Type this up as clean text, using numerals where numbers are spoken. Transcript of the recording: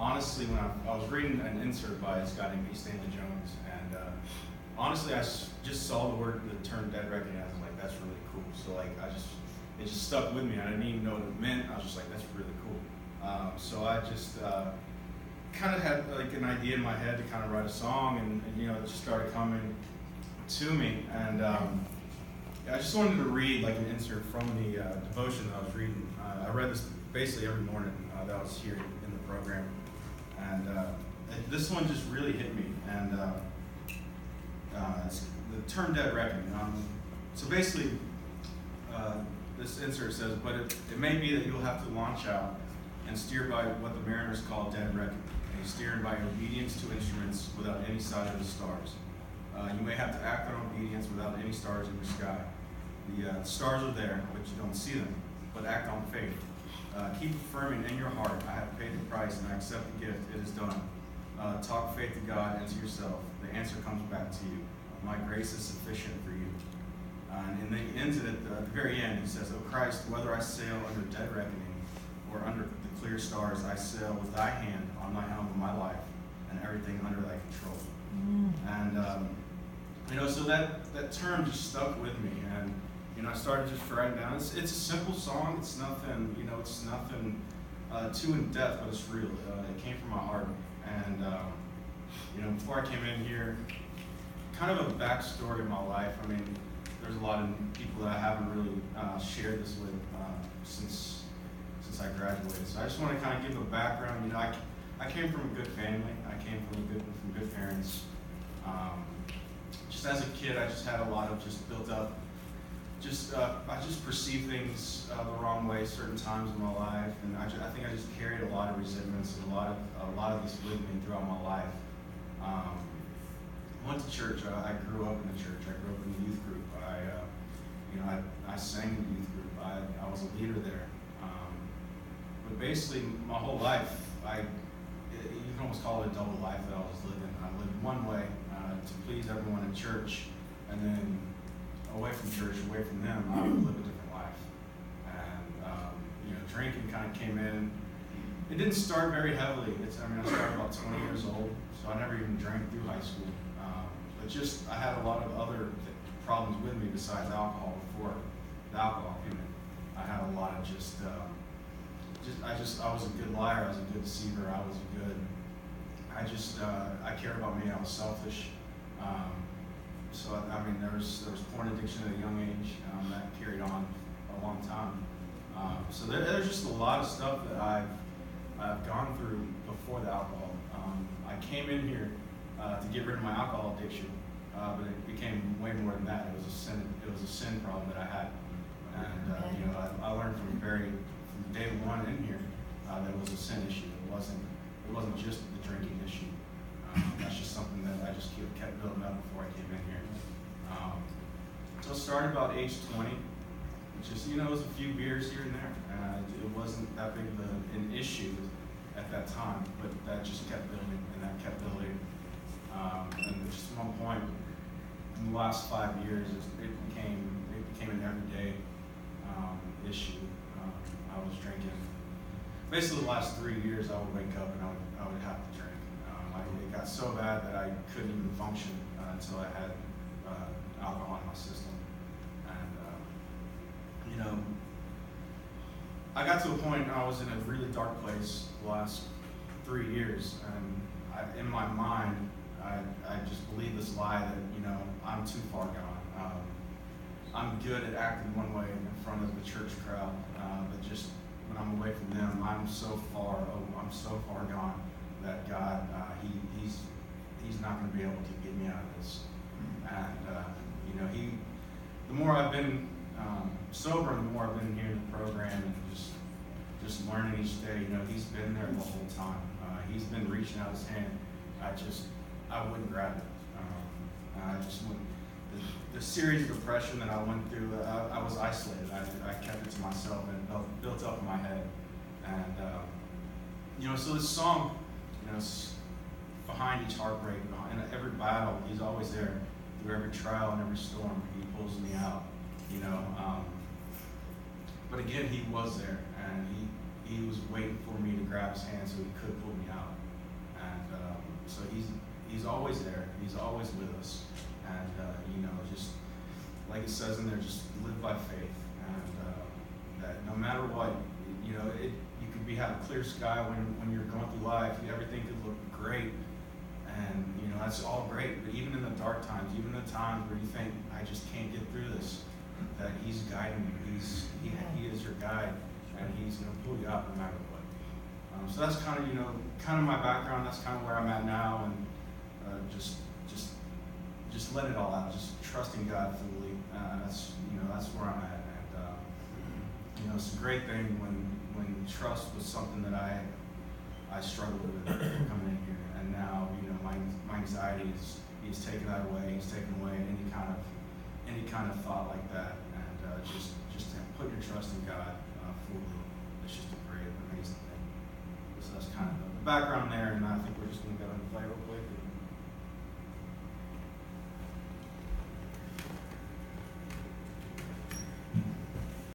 honestly, when I was reading an insert by this guy named E. Stanley Jones, and honestly, just saw the term dead reckoning, and I was like, that's really cool. So like, it just stuck with me. I didn't even know what it meant. I was just like, that's really cool. So I just kind of had like an idea in my head to kind of write a song, and it just started coming to me. And I just wanted to read like an insert from the devotion that I was reading. I read this basically every morning that I was here in the program, and this one just really hit me. And it's the term dead reckoning. So basically, this insert says, but it may be that you'll have to launch out and steer by what the mariners call dead reckoning, and steering by obedience to instruments without any sight of the stars. You may have to act on obedience without any stars in the sky. The stars are there, but you don't see them, but act on faith. Keep affirming in your heart, I have paid the price and I accept the gift, it is done. Talk faith to God and to yourself. The answer comes back to you. My grace is sufficient for you. And then he ends it at the very end. He says, O Christ, whether I sail under dead reckoning or under the clear stars, I sail with thy hand on my helm of my life and everything under thy control. And, so that term just stuck with me. And, I started just writing down. It's a simple song. It's nothing, it's nothing too in depth, but it's real. It came from my heart. And, before I came in here, kind of a backstory of my life. I mean, there's a lot of people that I haven't really shared this with since I graduated. So I just want to kind of give a background. I came from a good family. I came from good parents. Just as a kid, I just had a lot of just built up. I just perceived things the wrong way certain times in my life, and I think I just carried a lot of resentments and a lot of this with me throughout my life. I went to church. I grew up in the church. I grew up in the youth group. I sang in the youth group. I was a leader there. But basically, my whole life, you can almost call it a double life that I was living. I lived one way to please everyone in church, and then away from church, away from them, I would live a different life. And drinking kind of came in. It didn't start very heavily. I started about 20 years old, so I never even drank through high school. But I had a lot of other problems with me besides alcohol. Before the alcohol came in, I had a lot of I was a good liar. I was a good deceiver. I cared about me. I was selfish. So there was porn addiction at a young age that carried on a long time. So there's just a lot of stuff that I've gone through before the alcohol. I came in here to get rid of my alcohol addiction, but it became way more than that. It was a sin. It was a sin problem that I had, and I learned from day one in here that it was a sin issue. It wasn't just the drinking issue. That's just something that I just kept building up before I came in here. So I started about age 20, which is, it was a few beers here and there. It wasn't that big of an issue at that time, but that just kept building, and that kept building. And just at one point, in the last 5 years, it became an everyday issue. I was drinking. Basically, the last 3 years, I would wake up and I would have to drink. It got so bad that I couldn't even function until I had alcohol in my system. And, I got to a point I was in a really dark place the last 3 years. And in my mind, I just believed this lie that, I'm too far gone. I'm good at acting one way in front of the church crowd, but just when I'm away from them, I'm so far gone that God, He's not going to be able to get me out of this. And the more I've been sober, the more I've been here in the program, and just learning each day. He's been there the whole time. He's been reaching out His hand. I wouldn't grab it. I just wouldn't. The series of depression that I went through, I was isolated. I kept it to myself, and it built up in my head. And so this song, it's behind each heartbreak, in every battle, He's always there. Through every trial and every storm, He pulls me out. But again, He was there, and he was waiting for me to grab his hand so he could pull me out. And so he's always there. He's always with us. And, just like it says in there, just live by faith. And that no matter what, you could have a clear sky when you're going through life. Everything could look great. And, that's all great. But even in the dark times, even the times where you think, I just can't get through this, that he's guiding you. He is your guide. And he's going to pull you out no matter what. So that's kind of my background. That's kind of where I'm at now. And just let it all out. Just trusting God fully. That's where I'm at. And it's a great thing when trust was something that I struggled with coming in here. And now my anxiety he's taken that away. He's taken away any kind of thought like that. And just to put your trust in God fully. It's just a great, amazing thing. So that's kind of the background there. And I think we're just going to go